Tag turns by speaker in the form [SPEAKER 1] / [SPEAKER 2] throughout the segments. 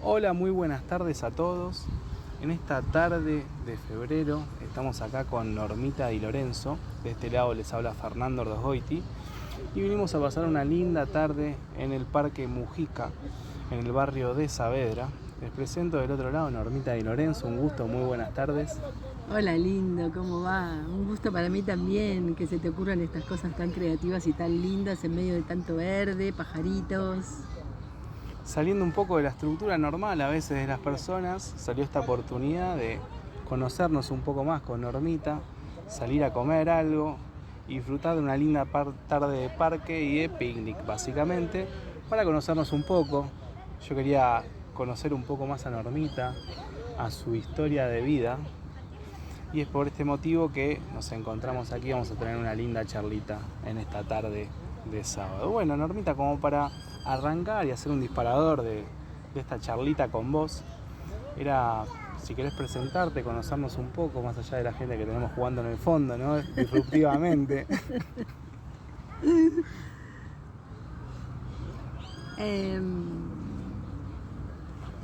[SPEAKER 1] Hola, muy buenas tardes a todos. En esta tarde de febrero estamos acá con Normita Di Lorenzo. De este lado les habla Fernando Ordosgoiti y vinimos a pasar una linda tarde en el Parque Mujica, en el barrio de Saavedra. Les presento del otro lado Normita Di Lorenzo, un gusto, muy buenas tardes.
[SPEAKER 2] Hola, lindo, ¿cómo va? Un gusto para mí también que se te ocurran estas cosas tan creativas y tan lindas en medio de tanto verde, pajaritos.
[SPEAKER 1] Saliendo un poco de la estructura normal a veces de las personas, salió esta oportunidad de conocernos un poco más con Normita, salir a comer algo y disfrutar de una linda tarde de parque y de picnic, básicamente, para conocernos un poco. Yo quería conocer un poco más a Normita, a su historia de vida, y es por este motivo que nos encontramos aquí. Vamos a tener una linda charlita en esta tarde de sábado. Bueno, Normita, como para arrancar y hacer un disparador de esta charlita con vos, era, si querés presentarte, conocernos un poco más allá de la gente que tenemos jugando en el fondo, ¿no? Disruptivamente.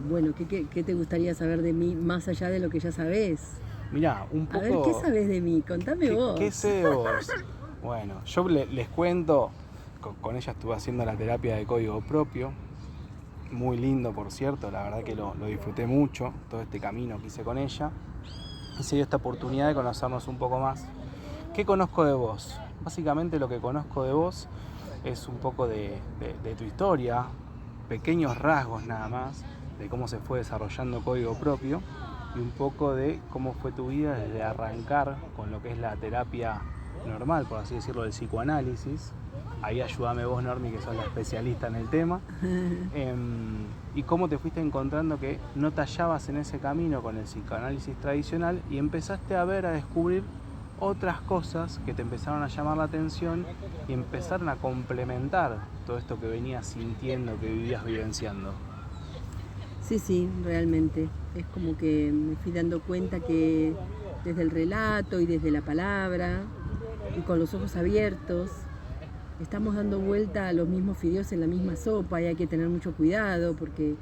[SPEAKER 2] Bueno, ¿qué te gustaría saber de mí más allá de lo que ya sabés?
[SPEAKER 1] Mirá, un poco...
[SPEAKER 2] A ver, ¿qué sabés de mí? Contame vos.
[SPEAKER 1] ¿Qué sé de vos? Bueno, yo les cuento, con ella estuve haciendo la terapia de código propio, muy lindo por cierto, la verdad que lo disfruté mucho, todo este camino que hice con ella, y se dio esta oportunidad de conocernos un poco más. ¿Qué conozco de vos? Básicamente lo que conozco de vos es un poco de tu historia, pequeños rasgos nada más, de cómo se fue desarrollando código propio y un poco de cómo fue tu vida desde arrancar con lo que es la terapia normal, por así decirlo, del psicoanálisis. Ahí ayúdame vos, Normi, que sos la especialista en el tema. Y cómo te fuiste encontrando que no te hallabas en ese camino con el psicoanálisis tradicional y empezaste a ver, a descubrir otras cosas que te empezaron a llamar la atención y empezaron a complementar todo esto que venías sintiendo, que vivías vivenciando.
[SPEAKER 2] Sí, realmente. Es como que me fui dando cuenta que desde el relato y desde la palabra y con los ojos abiertos estamos dando vuelta a los mismos fideos en la misma sopa y hay que tener mucho cuidado porque,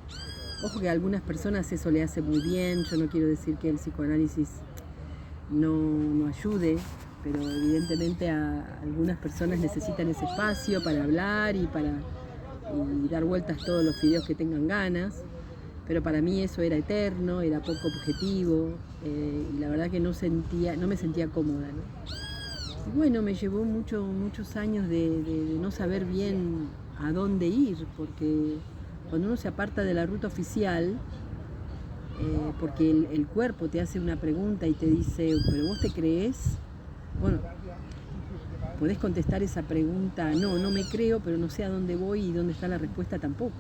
[SPEAKER 2] ojo, que a algunas personas eso le hace muy bien. Yo no quiero decir que el psicoanálisis no ayude, pero evidentemente a algunas personas necesitan ese espacio para hablar y dar vueltas todos los fideos que tengan ganas. Pero para mí eso era eterno, era poco objetivo, y la verdad que no me sentía cómoda, ¿no? Y bueno, me llevó muchos años de no saber bien a dónde ir, porque cuando uno se aparta de la ruta oficial, porque el cuerpo te hace una pregunta y te dice, ¿pero vos te crees? Bueno, podés contestar esa pregunta, no me creo, pero no sé a dónde voy y dónde está la respuesta tampoco.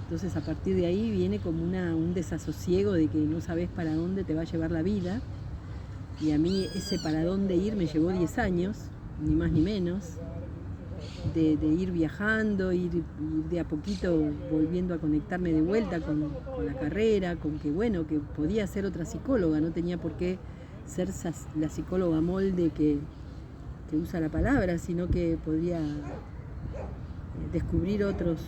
[SPEAKER 2] Entonces a partir de ahí viene como un desasosiego de que no sabes para dónde te va a llevar la vida. Y a mí ese para dónde ir me llevó 10 años, ni más ni menos, de ir viajando, ir de a poquito volviendo a conectarme de vuelta con la carrera, con que bueno, que podía ser otra psicóloga, no tenía por qué ser la psicóloga molde que usa la palabra, sino que podría descubrir otras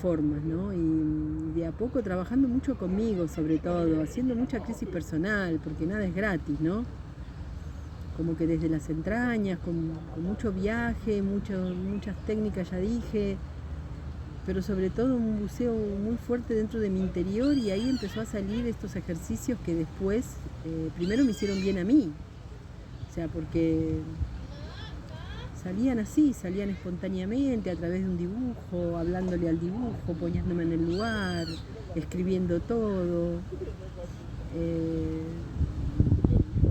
[SPEAKER 2] formas, ¿no? Y de a poco trabajando mucho conmigo, sobre todo, haciendo mucha crisis personal, porque nada es gratis, ¿no? Como que desde las entrañas, con mucho viaje, muchas técnicas, ya dije, pero sobre todo un buceo muy fuerte dentro de mi interior, y ahí empezó a salir estos ejercicios que después, primero me hicieron bien a mí, o sea, porque salían así, salían espontáneamente a través de un dibujo, hablándole al dibujo, poniéndome en el lugar, escribiendo todo.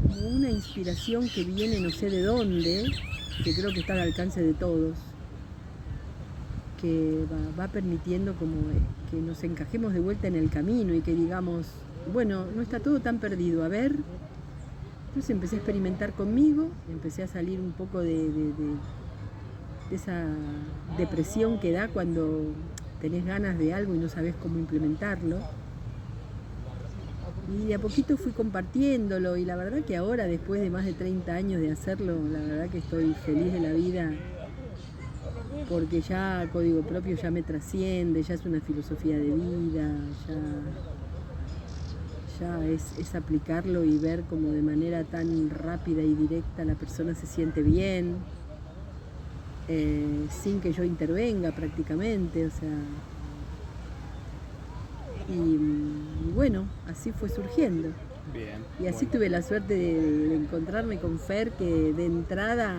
[SPEAKER 2] Como una inspiración que viene no sé de dónde, que creo que está al alcance de todos, que va permitiendo como que nos encajemos de vuelta en el camino y que digamos, bueno, no está todo tan perdido, a ver. Entonces empecé a experimentar conmigo, empecé a salir un poco de esa depresión que da cuando tenés ganas de algo y no sabés cómo implementarlo. Y de a poquito fui compartiéndolo, y la verdad que ahora, después de más de 30 años de hacerlo, la verdad que estoy feliz de la vida porque ya código propio ya me trasciende, ya es una filosofía de vida, ya es aplicarlo y ver cómo de manera tan rápida y directa la persona se siente bien, sin que yo intervenga prácticamente, o sea, y bueno, así fue surgiendo.
[SPEAKER 1] Bien.
[SPEAKER 2] Y así
[SPEAKER 1] bueno.
[SPEAKER 2] tuve la suerte de encontrarme con Fer, que de entrada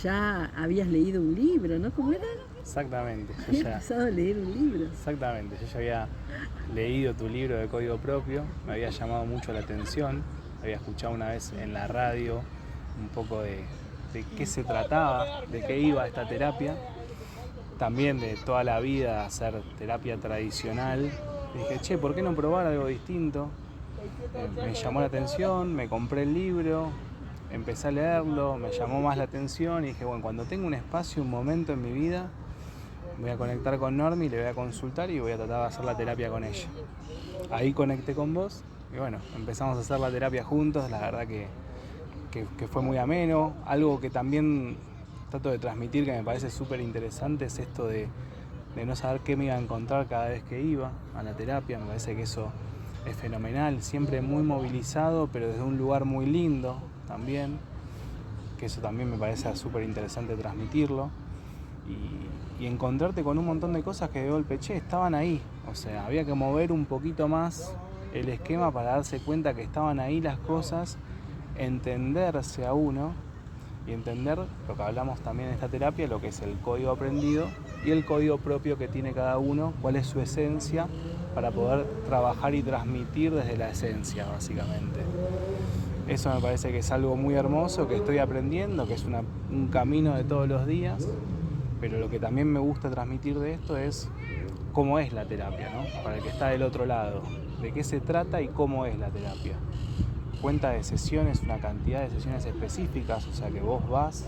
[SPEAKER 2] ya habías leído un libro, ¿no? ¿Cómo era?
[SPEAKER 1] Exactamente.
[SPEAKER 2] Había empezado a leer un libro.
[SPEAKER 1] Exactamente. Yo ya había leído tu libro de código propio, me había llamado mucho la atención, había escuchado una vez en la radio un poco de qué se trataba, de qué iba esta terapia, también de toda la vida hacer terapia tradicional. Y dije, che, ¿por qué no probar algo distinto? Me llamó la atención, me compré el libro, empecé a leerlo, me llamó más la atención y dije, bueno, cuando tenga un espacio, un momento en mi vida, voy a conectar con Normi, le voy a consultar y voy a tratar de hacer la terapia con ella. Ahí conecté con vos y bueno, empezamos a hacer la terapia juntos, la verdad que fue muy ameno. Algo que también trato de transmitir que me parece súper interesante es esto de no saber qué me iba a encontrar cada vez que iba a la terapia. Me parece que eso es fenomenal, siempre muy movilizado, pero desde un lugar muy lindo también, que eso también me parece súper interesante transmitirlo. Y encontrarte con un montón de cosas que de golpe, che, estaban ahí. O sea, había que mover un poquito más el esquema para darse cuenta que estaban ahí las cosas, entenderse a uno y entender lo que hablamos también en esta terapia, lo que es el código aprendido y el código propio que tiene cada uno, cuál es su esencia para poder trabajar y transmitir desde la esencia, básicamente. Eso me parece que es algo muy hermoso, que estoy aprendiendo, que es un camino de todos los días, pero lo que también me gusta transmitir de esto es cómo es la terapia, ¿no? Para el que está del otro lado, de qué se trata y cómo es la terapia. Cuenta de sesiones, una cantidad de sesiones específicas, o sea que vos vas,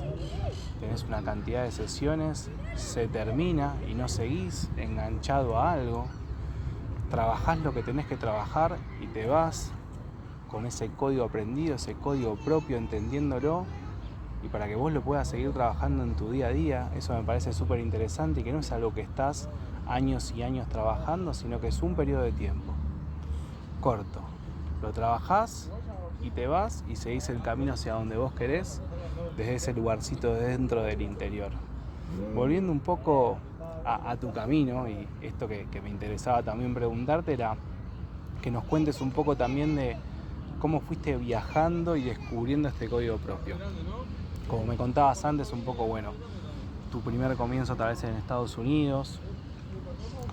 [SPEAKER 1] tenés una cantidad de sesiones, se termina y no seguís enganchado a algo, trabajás lo que tenés que trabajar y te vas con ese código aprendido, ese código propio, entendiéndolo, y para que vos lo puedas seguir trabajando en tu día a día. Eso me parece súper interesante y que no es algo que estás años y años trabajando, sino que es un periodo de tiempo corto. Lo trabajás y te vas y seguís el camino hacia donde vos querés, desde ese lugarcito dentro del interior. Volviendo un poco a tu camino, y esto que me interesaba también preguntarte era que nos cuentes un poco también de cómo fuiste viajando y descubriendo este código propio. Como me contabas antes un poco, bueno, tu primer comienzo tal vez en Estados Unidos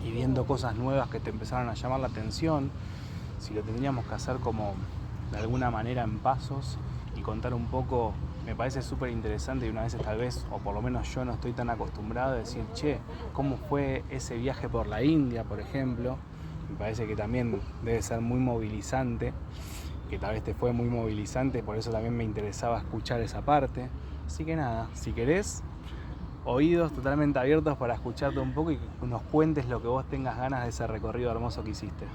[SPEAKER 1] y viendo cosas nuevas que te empezaron a llamar la atención, si lo tendríamos que hacer como de alguna manera en pasos y contar un poco, me parece súper interesante y una vez tal vez, o por lo menos yo no estoy tan acostumbrado a decir, che, ¿cómo fue ese viaje por la India, por ejemplo? Me parece que también debe ser muy movilizante, que tal vez te fue muy movilizante, por eso también me interesaba escuchar esa parte. Así que nada, si querés, oídos totalmente abiertos para escucharte un poco y que nos cuentes lo que vos tengas ganas de ese recorrido hermoso que hiciste.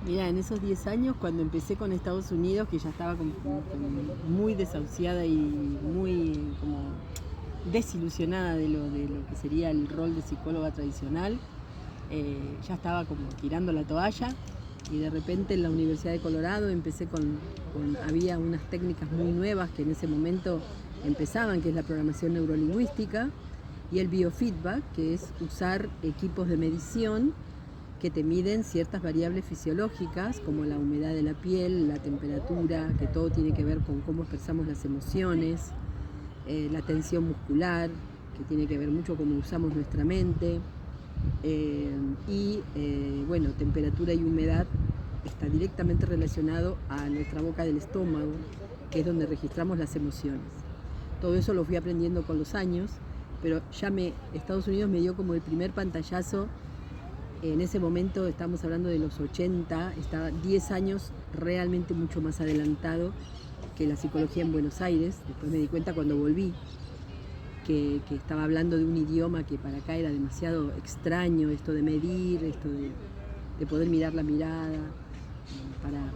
[SPEAKER 2] Mira, en esos 10 años, cuando empecé con Estados Unidos, que ya estaba muy desahuciada y muy como desilusionada de lo que sería el rol de psicóloga tradicional, ya estaba como tirando la toalla, y de repente en la Universidad de Colorado empecé había unas técnicas muy nuevas que en ese momento empezaban, que es la programación neurolingüística y el biofeedback, que es usar equipos de medición que te miden ciertas variables fisiológicas como la humedad de la piel, la temperatura, que todo tiene que ver con cómo expresamos las emociones, la tensión muscular, que tiene que ver mucho con cómo usamos nuestra mente, bueno, temperatura y humedad está directamente relacionado a nuestra boca del estómago, que es donde registramos las emociones. Todo eso lo fui aprendiendo con los años, pero Estados Unidos me dio como el primer pantallazo. En ese momento estamos hablando de los 80, estaba 10 años realmente mucho más adelantado que la psicología en Buenos Aires. Después me di cuenta cuando volví que estaba hablando de un idioma que para acá era demasiado extraño, esto de medir, esto de poder mirar la mirada,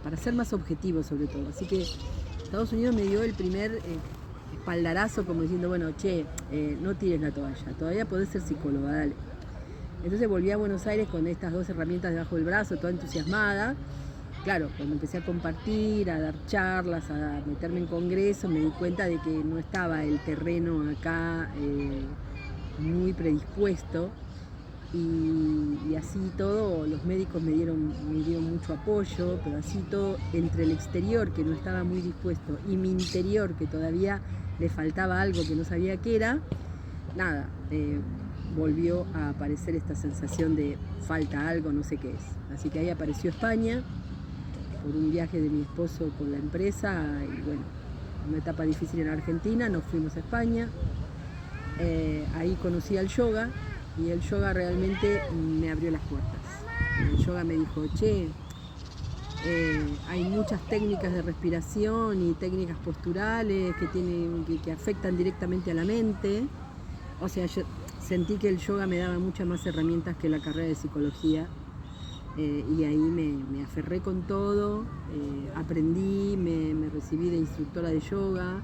[SPEAKER 2] para ser más objetivo sobre todo. Así que Estados Unidos me dio el primer espaldarazo como diciendo, bueno, che, no tires la toalla, todavía podés ser psicóloga, dale. Entonces volví a Buenos Aires con estas 2 herramientas debajo del brazo, toda entusiasmada. Claro, cuando empecé a compartir, a dar charlas, a meterme en congresos, me di cuenta de que no estaba el terreno acá muy predispuesto. Y así todo, los médicos me dieron mucho apoyo, pero así todo, entre el exterior que no estaba muy dispuesto y mi interior que todavía le faltaba algo que no sabía qué era, nada, volvió a aparecer esta sensación de falta algo, no sé qué es. Así que ahí apareció España, por un viaje de mi esposo con la empresa, y bueno, una etapa difícil en Argentina, nos fuimos a España, ahí conocí al yoga, y el yoga realmente me abrió las puertas. El yoga me dijo, che, hay muchas técnicas de respiración y técnicas posturales que afectan directamente a la mente. O sea, yo sentí que el yoga me daba muchas más herramientas que la carrera de psicología. Y ahí me aferré con todo, aprendí, me recibí de instructora de yoga,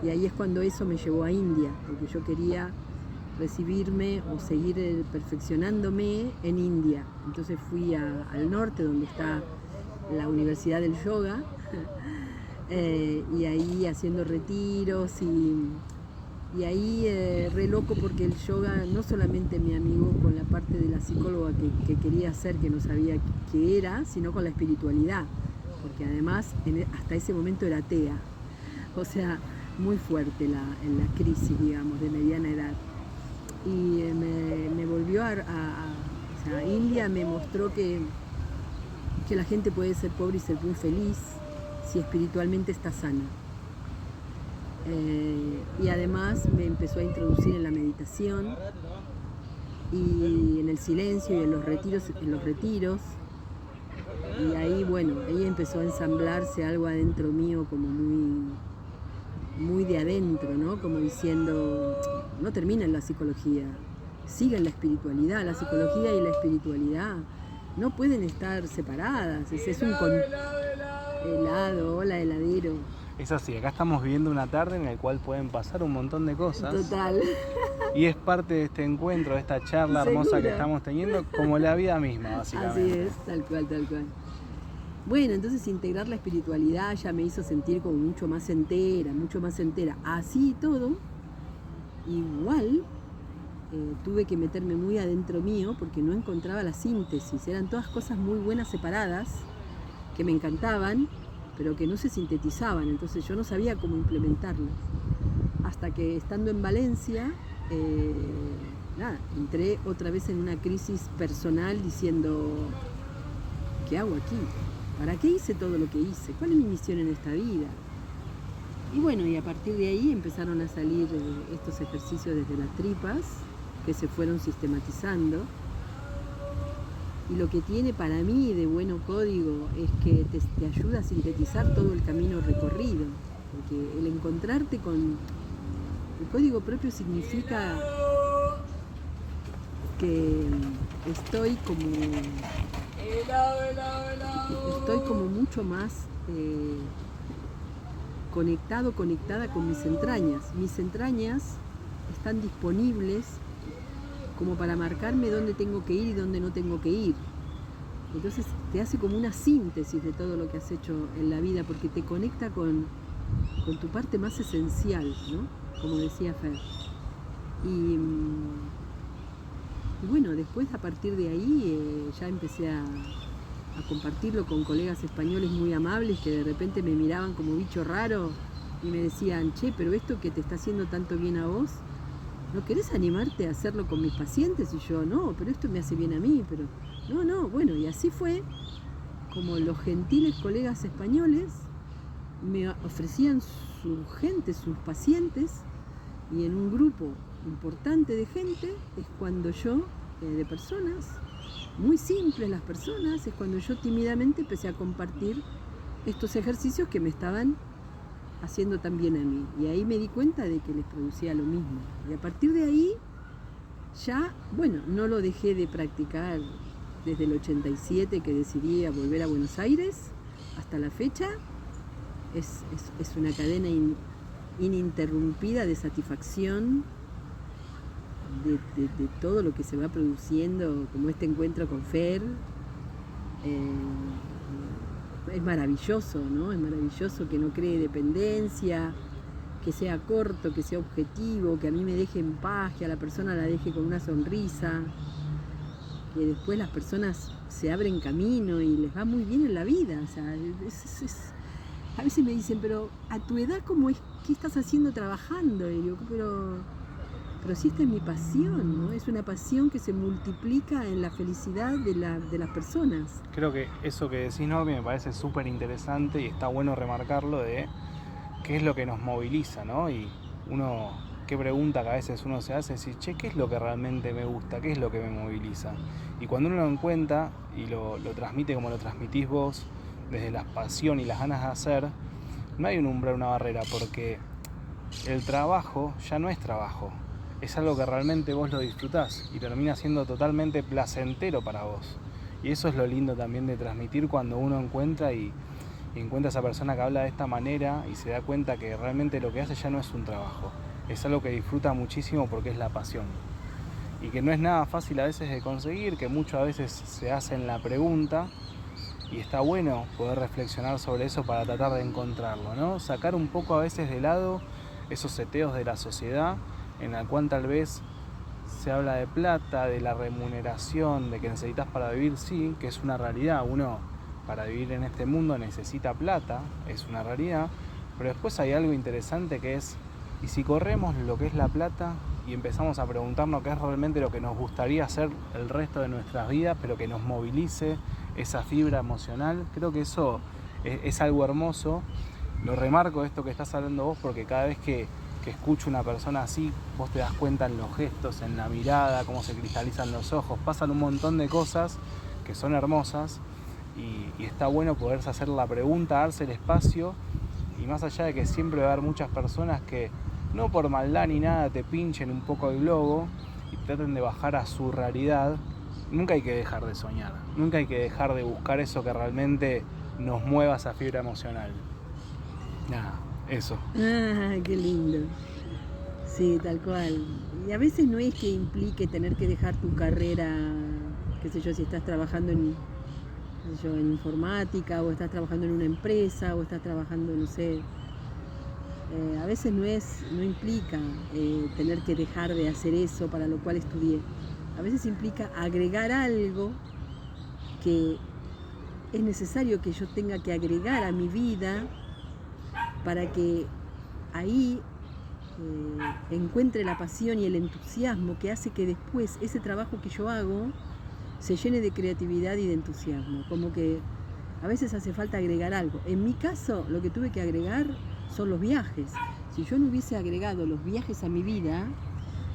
[SPEAKER 2] y ahí es cuando eso me llevó a India, porque yo quería recibirme o seguir perfeccionándome en India. Entonces fui al norte, donde está la Universidad del Yoga, y ahí haciendo retiros, y ahí re loco, porque el yoga no solamente me amigó con la parte de la psicóloga que quería ser, que no sabía qué era, sino con la espiritualidad, porque además hasta ese momento era atea, o sea, muy fuerte en la crisis, digamos, de mediana edad. Y me volvió o sea, India me mostró que la gente puede ser pobre y ser muy feliz si espiritualmente está sana. Y además me empezó a introducir en la meditación y en el silencio y en los retiros. Y ahí, bueno, ahí empezó a ensamblarse algo adentro mío como muy de adentro, ¿no? Como diciendo, no termina en la psicología, sigue en la espiritualidad. La psicología y la espiritualidad no pueden estar separadas. Es un helado, hola heladero.
[SPEAKER 1] Es así, acá estamos viviendo una tarde en la cual pueden pasar un montón de cosas.
[SPEAKER 2] Total.
[SPEAKER 1] Y es parte de este encuentro, de esta charla hermosa que estamos teniendo, como la vida misma, básicamente.
[SPEAKER 2] Así es, tal cual, tal cual. Bueno, entonces integrar la espiritualidad ya me hizo sentir como mucho más entera. Así y todo, igual tuve que meterme muy adentro mío porque no encontraba la síntesis. Eran todas cosas muy buenas separadas, que me encantaban, pero que no se sintetizaban. Entonces yo no sabía cómo implementarlas. Hasta que estando en Valencia, entré otra vez en una crisis personal diciendo, ¿qué hago aquí? ¿Para qué hice todo lo que hice? ¿Cuál es mi misión en esta vida? Y bueno, y a partir de ahí empezaron a salir estos ejercicios desde las tripas, que se fueron sistematizando. Y lo que tiene para mí de bueno código es que te ayuda a sintetizar todo el camino recorrido. Porque el encontrarte con el código propio significa que estoy como mucho más conectada con mis entrañas. Mis entrañas están disponibles como para marcarme dónde tengo que ir y dónde no tengo que ir. Entonces te hace como una síntesis de todo lo que has hecho en la vida, porque te conecta con tu parte más esencial, ¿no? Como decía Fer. Y bueno, después a partir de ahí ya empecé a compartirlo con colegas españoles muy amables que de repente me miraban como bicho raro y me decían, che, pero esto que te está haciendo tanto bien a vos, ¿no querés animarte a hacerlo con mis pacientes? Y yo, no, pero esto me hace bien a mí, pero no, bueno, y así fue como los gentiles colegas españoles me ofrecían su gente, sus pacientes, y en un grupo importante de gente es cuando yo, de personas, muy simples las personas, es cuando yo tímidamente empecé a compartir estos ejercicios que me estaban haciendo tan bien a mí. Y ahí me di cuenta de que les producía lo mismo. Y a partir de ahí, ya, bueno, no lo dejé de practicar desde el 87 que decidí volver a Buenos Aires hasta la fecha. Es una cadena ininterrumpida de satisfacción de todo lo que se va produciendo, como este encuentro con Fer. Es maravilloso, ¿no? Es maravilloso que no cree dependencia, que sea corto, que sea objetivo, que a mí me deje en paz, que a la persona la deje con una sonrisa, que después las personas se abren camino y les va muy bien en la vida. O sea, a veces me dicen, pero a tu edad, ¿cómo es? ¿Qué estás haciendo trabajando? Y yo, pero si esta es mi pasión, ¿no? Es una pasión que se multiplica en la felicidad de las personas.
[SPEAKER 1] Creo que eso que decís, Normi, me parece súper interesante y está bueno remarcarlo de qué es lo que nos moviliza, ¿no? Y qué pregunta que a veces uno se hace es decir, che, ¿qué es lo que realmente me gusta? ¿Qué es lo que me moviliza? Y cuando uno lo encuentra y lo transmite como lo transmitís vos, desde la pasión y las ganas de hacer, no hay un umbral, una barrera, porque el trabajo ya no es trabajo. Es algo que realmente vos lo disfrutás y termina siendo totalmente placentero para vos. Y eso es lo lindo también de transmitir cuando uno encuentra y encuentra a esa persona que habla de esta manera y se da cuenta que realmente lo que hace ya no es un trabajo. Es algo que disfruta muchísimo porque es la pasión. Y que no es nada fácil a veces de conseguir, que muchas veces se hacen la pregunta y está bueno poder reflexionar sobre eso para tratar de encontrarlo, ¿no? Sacar un poco a veces de lado esos seteos de la sociedad en la cual tal vez se habla de plata, de la remuneración, de que necesitas para vivir, sí, que es una realidad. Uno para vivir en este mundo necesita plata, es una realidad, pero después hay algo interesante que es, y si corremos lo que es la plata y empezamos a preguntarnos qué es realmente lo que nos gustaría hacer el resto de nuestras vidas, pero que nos movilice esa fibra emocional, creo que eso es algo hermoso. Lo remarco esto que estás hablando vos porque cada vez que escucho una persona así, vos te das cuenta en los gestos, en la mirada, cómo se cristalizan los ojos, pasan un montón de cosas que son hermosas y está bueno poderse hacer la pregunta, darse el espacio y más allá de que siempre va a haber muchas personas que no por maldad ni nada te pinchen un poco el globo y traten de bajar a su realidad, nunca hay que dejar de soñar, nunca hay que dejar de buscar eso que realmente nos mueva esa fibra emocional. Nada. Eso.
[SPEAKER 2] Ah, qué lindo. Sí, tal cual. Y a veces no es que implique tener que dejar tu carrera, qué sé yo, si estás trabajando en informática o estás trabajando en una empresa o estás trabajando, no sé. A veces no implica tener que dejar de hacer eso para lo cual estudié. A veces implica agregar algo que es necesario que yo tenga que agregar a mi vida para que ahí encuentre la pasión y el entusiasmo que hace que después ese trabajo que yo hago se llene de creatividad y de entusiasmo. Como que a veces hace falta agregar algo. En mi caso, lo que tuve que agregar son los viajes. Si yo no hubiese agregado los viajes a mi vida,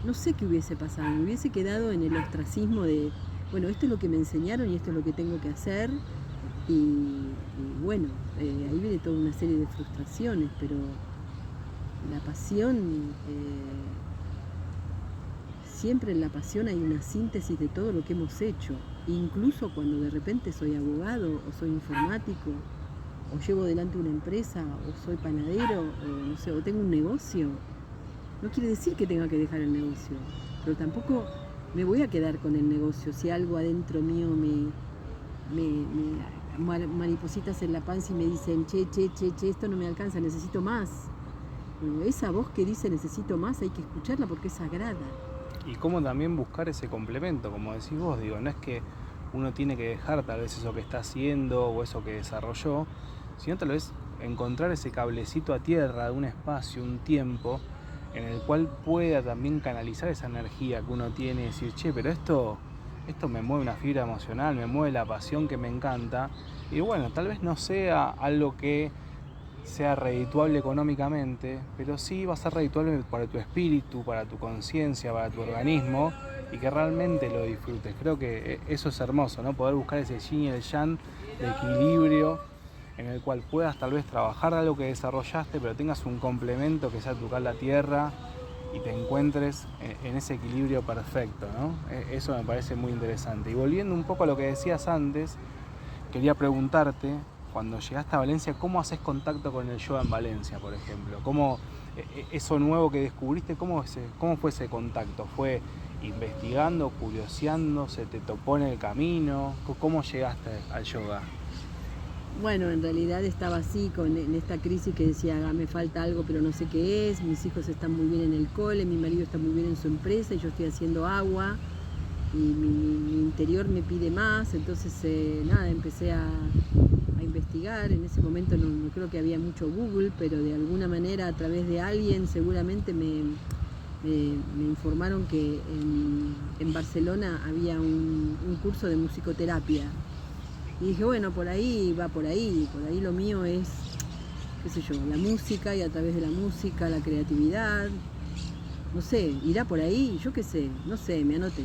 [SPEAKER 2] no sé qué hubiese pasado. Me hubiese quedado en el ostracismo de, bueno, esto es lo que me enseñaron y esto es lo que tengo que hacer. Y bueno, ahí viene toda una serie de frustraciones, pero la pasión, siempre en la pasión hay una síntesis de todo lo que hemos hecho, incluso cuando de repente soy abogado o soy informático o llevo delante una empresa o soy panadero o no sé, o tengo un negocio. No quiere decir que tenga que dejar el negocio, pero tampoco me voy a quedar con el negocio si algo adentro mío me maripositas en la panza y me dicen che, esto no me alcanza, necesito más. Bueno, esa voz que dice necesito más hay que escucharla porque es sagrada.
[SPEAKER 1] Y cómo también buscar ese complemento, como decís vos, digo, no es que uno tiene que dejar tal vez eso que está haciendo o eso que desarrolló, sino tal vez encontrar ese cablecito a tierra de un espacio, un tiempo en el cual pueda también canalizar esa energía que uno tiene y decir, che, pero esto me mueve una fibra emocional, me mueve la pasión que me encanta. Y bueno, tal vez no sea algo que sea redituable económicamente, pero sí va a ser redituable para tu espíritu, para tu conciencia, para tu organismo y que realmente lo disfrutes. Creo que eso es hermoso, ¿no? Poder buscar ese yin y el yang de equilibrio en el cual puedas tal vez trabajar algo que desarrollaste, pero tengas un complemento que sea tocar la tierra y te encuentres en ese equilibrio perfecto, ¿no? Eso me parece muy interesante. Y volviendo un poco a lo que decías antes, quería preguntarte, cuando llegaste a Valencia, ¿cómo haces contacto con el yoga en Valencia, por ejemplo? ¿Cómo eso nuevo que descubriste, ¿cómo fue ese contacto? ¿Fue investigando, curioseando, se te topó en el camino? ¿Cómo llegaste al yoga?
[SPEAKER 2] Bueno, en realidad estaba así, en esta crisis que decía, me falta algo pero no sé qué es, mis hijos están muy bien en el cole, mi marido está muy bien en su empresa y yo estoy haciendo agua y mi interior me pide más, entonces empecé a investigar. En ese momento no creo que había mucho Google, pero de alguna manera a través de alguien seguramente me informaron que en Barcelona había un curso de musicoterapia. Y dije, bueno, por ahí lo mío es, qué sé yo, la música y a través de la música, la creatividad, no sé, irá por ahí, yo qué sé, no sé, me anoté.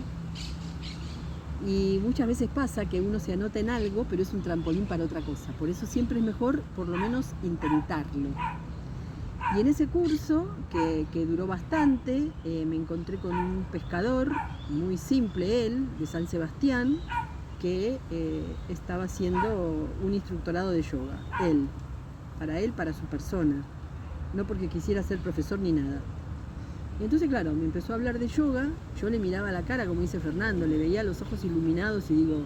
[SPEAKER 2] Y muchas veces pasa que uno se anota en algo, pero es un trampolín para otra cosa. Por eso siempre es mejor, por lo menos, intentarlo. Y en ese curso, que duró bastante, me encontré con un pescador, muy simple él, de San Sebastián, que estaba haciendo un instructorado de yoga. Él, para su persona. No porque quisiera ser profesor ni nada. Y entonces, claro, me empezó a hablar de yoga, yo le miraba la cara, como dice Fernando, le veía los ojos iluminados y digo,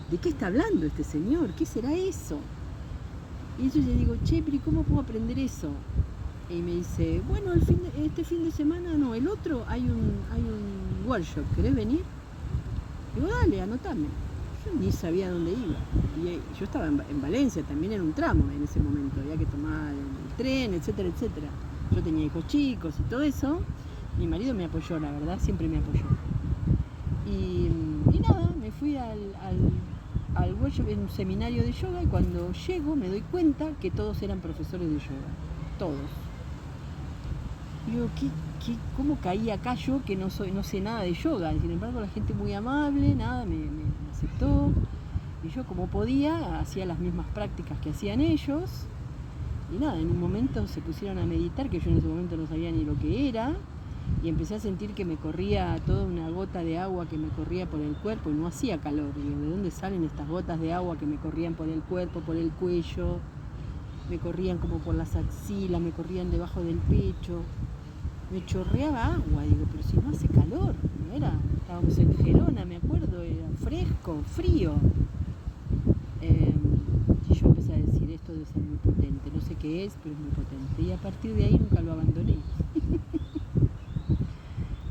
[SPEAKER 2] ¿de qué está hablando este señor? ¿Qué será eso? Y yo le digo, che, pero ¿cómo puedo aprender eso? Y me dice, bueno, este fin de semana, no, el otro hay un workshop, ¿querés venir? Digo, dale, anotame. Yo ni sabía dónde iba. Y yo estaba en Valencia, también era un tramo en ese momento, había que tomar el tren, etcétera, etcétera. Yo tenía hijos chicos y todo eso. Mi marido me apoyó, la verdad, siempre me apoyó. Y nada, me fui al workshop, en un seminario de yoga, y cuando llego me doy cuenta que todos eran profesores de yoga. Todos. Y digo, ¿cómo caí acá yo que no sé nada de yoga? Sin embargo, la gente muy amable, me aceptó. Y yo, como podía, hacía las mismas prácticas que hacían ellos. Y nada, en un momento se pusieron a meditar, que yo en ese momento no sabía ni lo que era, y empecé a sentir que me corría toda una gota de agua que me corría por el cuerpo y no hacía calor. Y digo, ¿de dónde salen estas gotas de agua que me corrían por el cuerpo, por el cuello? Me corrían como por las axilas, me corrían debajo del pecho. Me chorreaba agua, digo, pero si no hace calor, no era, estábamos en Gerona, me acuerdo, era fresco, frío. Y yo empecé a decir, esto debe ser muy potente, no sé qué es, pero es muy potente. Y a partir de ahí nunca lo abandoné.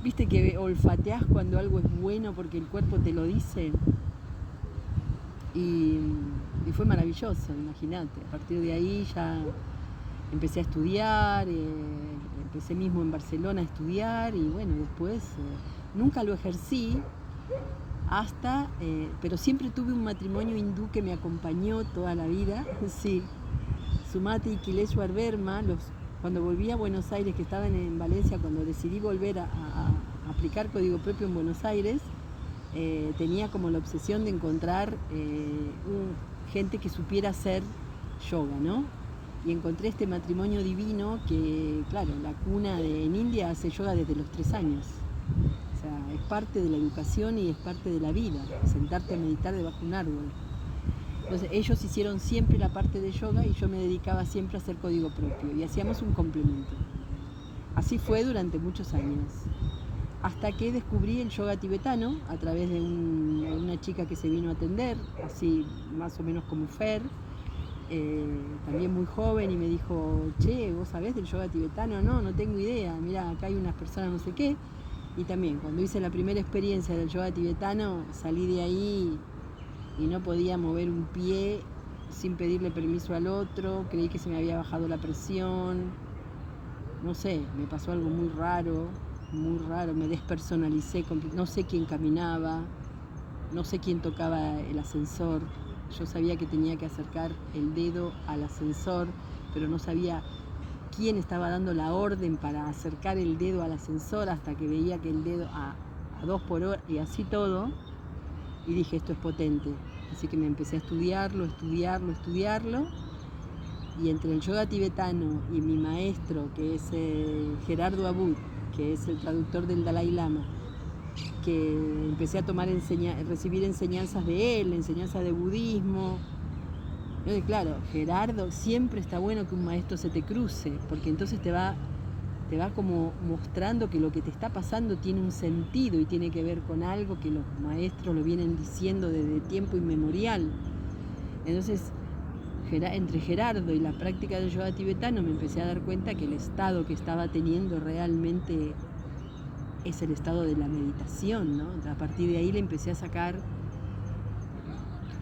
[SPEAKER 2] ¿Viste que olfateás cuando algo es bueno porque el cuerpo te lo dice? Y fue maravilloso, imagínate. A partir de ahí ya empecé a estudiar, empecé mismo en Barcelona a estudiar y bueno, después nunca lo ejercí hasta, pero siempre tuve un matrimonio hindú que me acompañó toda la vida, sí. Sumati y Kileshwar Verma, cuando volví a Buenos Aires, que estaban en Valencia, cuando decidí volver a aplicar código propio en Buenos Aires, tenía como la obsesión de encontrar gente que supiera hacer yoga, ¿no? Y encontré este matrimonio divino que, claro, la cuna en India hace yoga desde los 3 años. O sea, es parte de la educación y es parte de la vida, sentarte a meditar debajo de un árbol. Entonces ellos hicieron siempre la parte de yoga y yo me dedicaba siempre a hacer código propio y hacíamos un complemento. Así fue durante muchos años. Hasta que descubrí el yoga tibetano a través de una chica que se vino a atender, así más o menos como Fer, también muy joven, y me dijo, che, ¿vos sabés del yoga tibetano? No tengo idea, mira, acá hay unas personas no sé qué. Y también cuando hice la primera experiencia del yoga tibetano, salí de ahí y no podía mover un pie sin pedirle permiso al otro, creí que se me había bajado la presión, no sé, me pasó algo muy raro, me despersonalicé, no sé quién caminaba, no sé quién tocaba el ascensor. Yo sabía que tenía que acercar el dedo al ascensor, pero no sabía quién estaba dando la orden para acercar el dedo al ascensor, hasta que veía que el dedo a 2 por hora y así todo. Y dije, esto es potente. Así que me empecé a estudiarlo. Y entre el yoga tibetano y mi maestro, que es Gerardo Abud, que es el traductor del Dalai Lama, que empecé a recibir enseñanzas de él, enseñanzas de budismo. Claro, Gerardo, siempre está bueno que un maestro se te cruce, porque entonces te va te va como mostrando que lo que te está pasando tiene un sentido y tiene que ver con algo que los maestros lo vienen diciendo desde tiempo inmemorial. Entonces, entre Gerardo y la práctica del yoga tibetano me empecé a dar cuenta que el estado que estaba teniendo realmente es el estado de la meditación, ¿no? A partir de ahí le empecé a sacar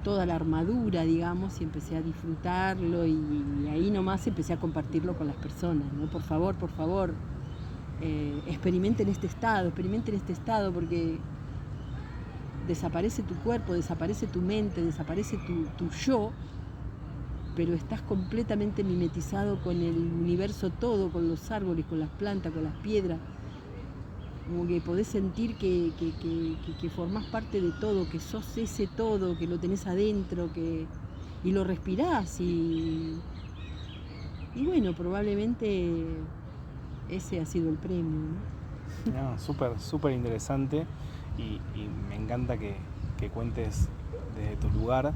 [SPEAKER 2] toda la armadura, digamos, y empecé a disfrutarlo y ahí nomás empecé a compartirlo con las personas, ¿no? Por favor, experimenten este estado, porque desaparece tu cuerpo, desaparece tu mente, desaparece tu yo, pero estás completamente mimetizado con el universo todo, con los árboles, con las plantas, con las piedras. Como que podés sentir que formás parte de todo, que sos ese todo, que lo tenés adentro, y lo respirás. Y bueno, probablemente ese ha sido el premio, ¿no?
[SPEAKER 1] No, súper interesante y me encanta que cuentes desde tu lugar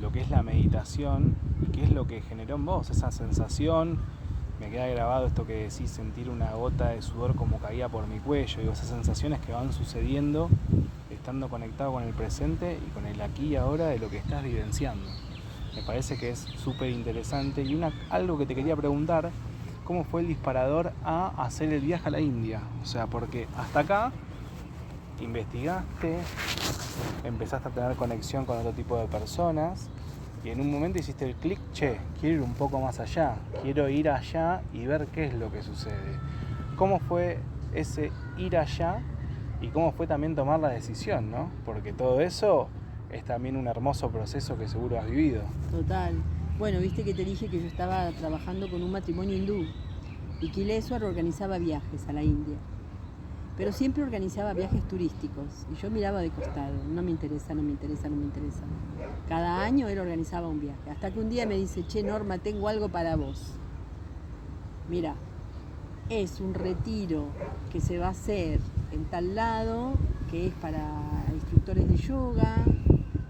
[SPEAKER 1] lo que es la meditación y qué es lo que generó en vos, esa sensación. Me queda grabado esto que decís, sentir una gota de sudor como caía por mi cuello, esas sensaciones que van sucediendo estando conectado con el presente y con el aquí y ahora de lo que estás vivenciando. Me parece que es súper interesante. Y algo que te quería preguntar, ¿cómo fue el disparador a hacer el viaje a la India? O sea, porque hasta acá investigaste, empezaste a tener conexión con otro tipo de personas y en un momento hiciste el clic, quiero ir un poco más allá, quiero ir allá y ver qué es lo que sucede. ¿Cómo fue ese ir allá y cómo fue también tomar la decisión, ¿no? Porque todo eso es también un hermoso proceso que seguro has vivido.
[SPEAKER 2] Total. Bueno, viste que te dije que yo estaba trabajando con un matrimonio hindú y Kileswar organizaba viajes a la India. Pero siempre organizaba viajes turísticos y yo miraba de costado, no me interesa. Cada año él organizaba un viaje, hasta que un día me dice, Norma, tengo algo para vos. Mira, es un retiro que se va a hacer en tal lado, que es para instructores de yoga,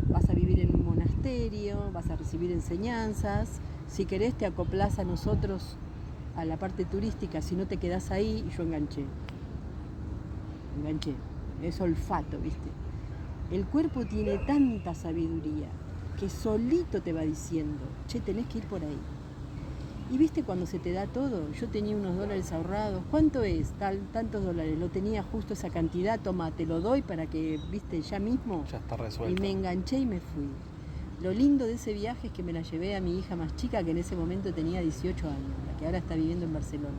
[SPEAKER 2] vas a vivir en un monasterio, vas a recibir enseñanzas, si querés te acoplás a nosotros a la parte turística, si no te quedás ahí. Y yo enganché, es olfato, ¿viste? El cuerpo tiene tanta sabiduría que solito te va diciendo, tenés que ir por ahí. Y viste cuando se te da todo, yo tenía unos dólares ahorrados, ¿cuánto es? Tantos dólares, lo tenía justo esa cantidad, toma, te lo doy para que, viste, ya mismo.
[SPEAKER 1] Ya está resuelto.
[SPEAKER 2] Y me enganché y me fui. Lo lindo de ese viaje es que me la llevé a mi hija más chica, que en ese momento tenía 18 años, la que ahora está viviendo en Barcelona.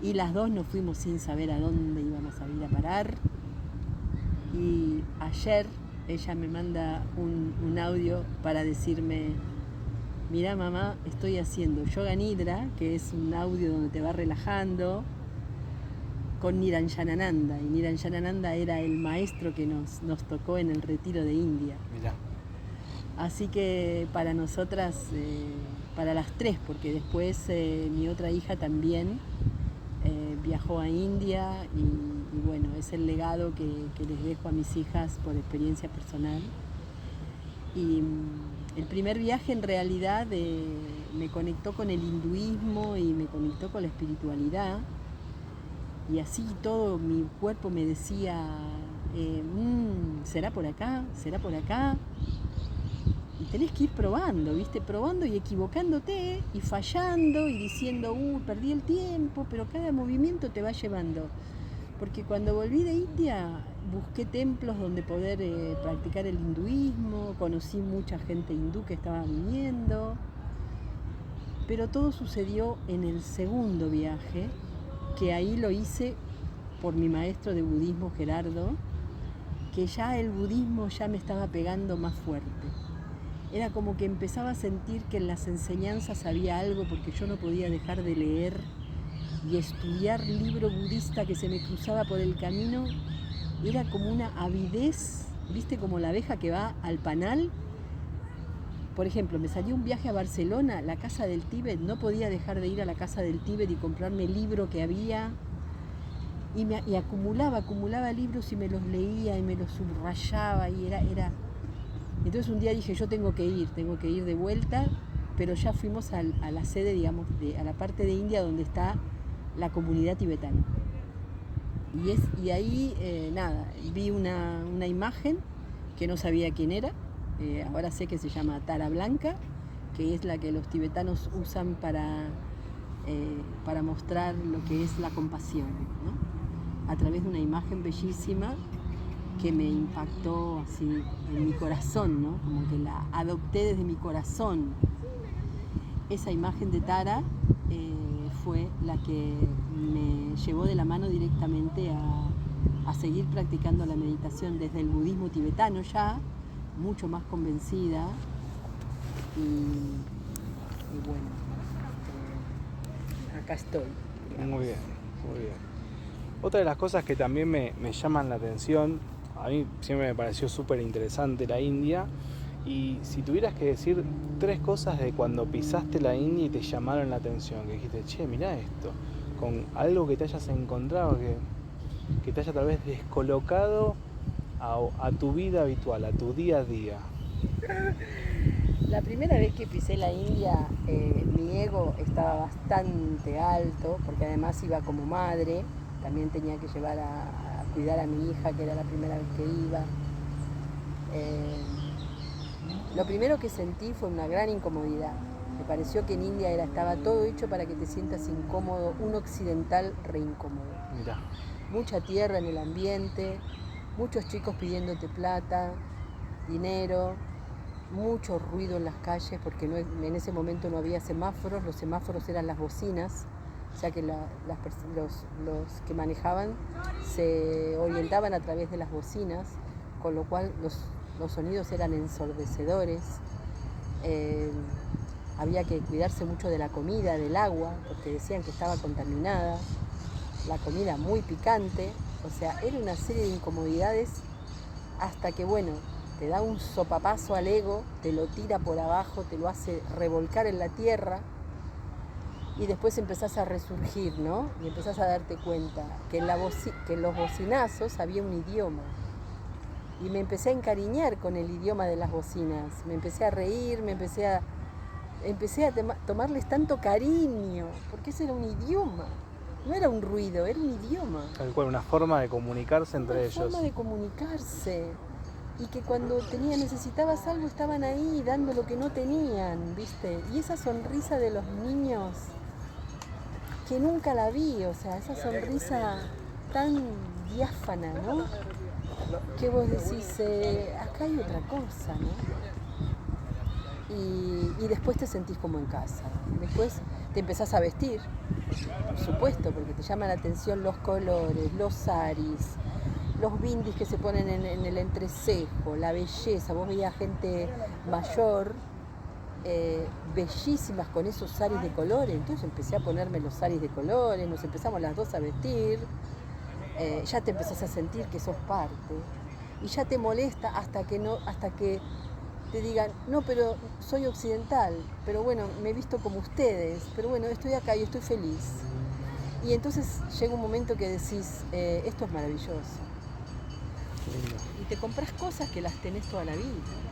[SPEAKER 2] Y las dos nos fuimos sin saber a dónde íbamos a ir a parar. Y ayer ella me manda un audio para decirme, mirá mamá, estoy haciendo yoga nidra, que es un audio donde te va relajando, con Niranjanananda. Y Niranjanananda era el maestro que nos tocó en el retiro de India.
[SPEAKER 1] Mirá.
[SPEAKER 2] Así que para nosotras, para las tres, porque después mi otra hija también viajó a India y bueno, es el legado que les dejo a mis hijas por experiencia personal. Y el primer viaje en realidad me conectó con el hinduismo y me conectó con la espiritualidad. Y así todo mi cuerpo me decía, ¿será por acá? ¿Será por acá? Y tenés que ir probando, ¿viste? Probando y equivocándote y fallando y diciendo, perdí el tiempo, pero cada movimiento te va llevando. Porque cuando volví de India busqué templos donde poder practicar el hinduismo, conocí mucha gente hindú que estaba viniendo, pero todo sucedió en el segundo viaje, que ahí lo hice por mi maestro de budismo Gerardo, que ya el budismo ya me estaba pegando más fuerte. Era como que empezaba a sentir que en las enseñanzas había algo, porque yo no podía dejar de leer y estudiar libro budista que se me cruzaba por el camino. Era como una avidez, ¿viste? Como la abeja que va al panal. Por ejemplo, me salió un viaje a Barcelona, la Casa del Tíbet, no podía dejar de ir a la Casa del Tíbet y comprarme el libro que había. Y acumulaba libros y me los leía y me los subrayaba y era... Entonces un día dije, yo tengo que ir de vuelta. pero ya fuimos a la sede, digamos, a la parte de India donde está la comunidad tibetana. Y ahí, vi una imagen que no sabía quién era, ahora sé que se llama Tara Blanca, que es la que los tibetanos usan para mostrar lo que es la compasión, ¿no? A través de una imagen bellísima que me impactó así en mi corazón, ¿no? Como que la adopté desde mi corazón. Esa imagen de Tara fue la que me llevó de la mano directamente a seguir practicando la meditación desde el budismo tibetano ya, mucho más convencida. Y bueno, acá estoy. Digamos.
[SPEAKER 1] Muy bien, muy bien. Otra de las cosas que también me llaman la atención, a mí siempre me pareció súper interesante la India, y si tuvieras que decir 3 cosas de cuando pisaste la India y te llamaron la atención, que dijiste, che, mirá esto, con algo que te hayas encontrado, que te haya tal vez descolocado a tu vida habitual, a tu día a día.
[SPEAKER 2] La primera vez que pisé la India, mi ego estaba bastante alto, porque además iba como madre, también tenía que llevar a cuidar a mi hija, que era la primera vez que iba. Lo primero que sentí fue una gran incomodidad. Me pareció que en India estaba todo hecho para que te sientas incómodo, un occidental re incómodo.
[SPEAKER 1] Mirá.
[SPEAKER 2] Mucha tierra en el ambiente, muchos chicos pidiéndote plata, dinero, mucho ruido en las calles, porque en ese momento no había semáforos, los semáforos eran las bocinas, o sea que los que manejaban se orientaban a través de las bocinas, con lo cual los sonidos eran ensordecedores. Había que cuidarse mucho de la comida, del agua, porque decían que estaba contaminada, la comida muy picante, o sea, era una serie de incomodidades hasta que, bueno, te da un sopapazo al ego, te lo tira por abajo, te lo hace revolcar en la tierra y después empezás a resurgir, ¿no? Y empezás a darte cuenta que en los bocinazos había un idioma. Y me empecé a encariñar con el idioma de las bocinas, me empecé a reír, empecé a tomarles tanto cariño, porque ese era un idioma, no era un ruido, era un idioma.
[SPEAKER 1] Tal cual, una forma de comunicarse entre ellos.
[SPEAKER 2] Una forma de comunicarse, y que cuando necesitabas algo estaban ahí dando lo que no tenían, ¿viste? Y esa sonrisa de los niños, que nunca la vi, o sea, esa sonrisa tan diáfana, ¿no? Que vos decís, acá hay otra cosa, ¿no? Y después te sentís como en casa. Después te empezás a vestir, por supuesto, porque te llaman la atención los colores, los saris, los bindis que se ponen en el entrecejo, la belleza. Vos veías gente mayor, bellísimas con esos saris de colores. Entonces empecé a ponerme los saris de colores, nos empezamos las dos a vestir. Ya te empezás a sentir que sos parte y ya te molesta hasta que te digan, no, pero soy occidental, pero bueno, me he visto como ustedes, pero bueno, estoy acá y estoy feliz. Y entonces llega un momento que decís, esto es maravilloso. Y te compras cosas que las tenés toda la vida.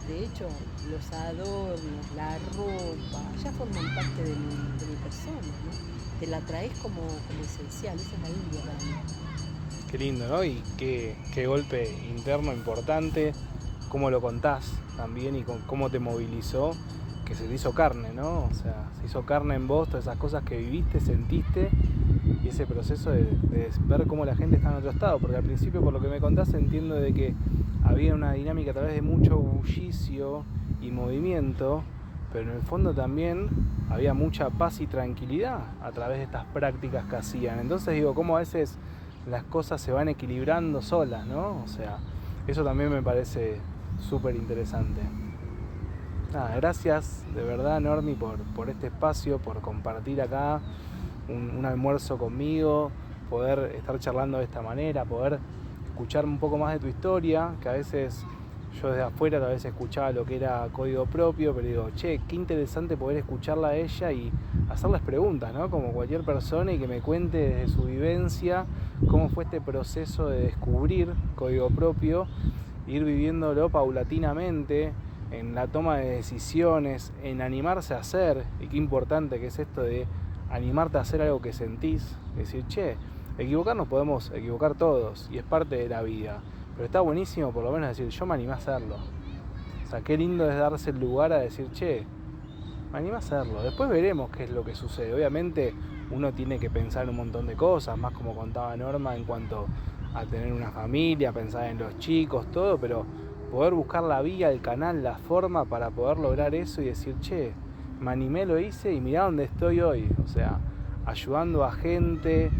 [SPEAKER 2] De hecho, los adornos, la ropa, ya forman parte de mi persona, ¿no? Te la traes como esencial, esa es la India para mí.
[SPEAKER 1] Qué lindo, ¿no? Y qué golpe interno importante, cómo lo contás también y cómo te movilizó, que se te hizo carne, ¿no? O sea, se hizo carne en vos, todas esas cosas que viviste, sentiste, y ese proceso de ver cómo la gente está en otro estado, porque al principio, por lo que me contás, entiendo de que había una dinámica a través de mucho bullicio y movimiento, pero en el fondo también había mucha paz y tranquilidad a través de estas prácticas que hacían. Entonces digo, cómo a veces las cosas se van equilibrando solas, ¿no? O sea, eso también me parece súper interesante. Nada, gracias de verdad, Normi, por este espacio, por compartir acá un almuerzo conmigo, poder estar charlando de esta manera, poder escuchar un poco más de tu historia, que a veces yo desde afuera tal vez escuchaba lo que era Código Propio, pero digo, che, qué interesante poder escucharla a ella y hacerles preguntas, ¿no? Como cualquier persona, y que me cuente desde su vivencia cómo fue este proceso de descubrir Código Propio, ir viviéndolo paulatinamente, en la toma de decisiones, en animarse a hacer, y qué importante que es esto de animarte a hacer algo que sentís, decir, che, equivocarnos podemos equivocar todos, y es parte de la vida, pero está buenísimo por lo menos decir, yo me animé a hacerlo. O sea, qué lindo es darse el lugar a decir, che, me animé a hacerlo. Después veremos qué es lo que sucede. Obviamente uno tiene que pensar en un montón de cosas, más como contaba Norma en cuanto a tener una familia, pensar en los chicos, todo, pero poder buscar la vía, el canal, la forma para poder lograr eso y decir, che, me animé, lo hice y mirá dónde estoy hoy. O sea, ayudando a gente,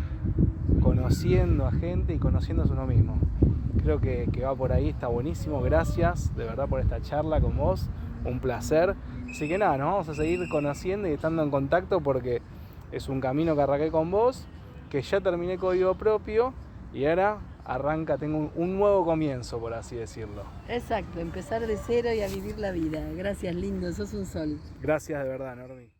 [SPEAKER 1] conociendo a gente y conociéndose uno mismo. Creo que va por ahí, está buenísimo. Gracias de verdad por esta charla con vos, un placer. Así que nada, nos vamos a seguir conociendo y estando en contacto porque es un camino que arranqué con vos, que ya terminé Código Propio y ahora arranca, tengo un nuevo comienzo, por así decirlo.
[SPEAKER 2] Exacto, empezar de cero y a vivir la vida. Gracias, lindo, sos un sol.
[SPEAKER 1] Gracias de verdad, Normi.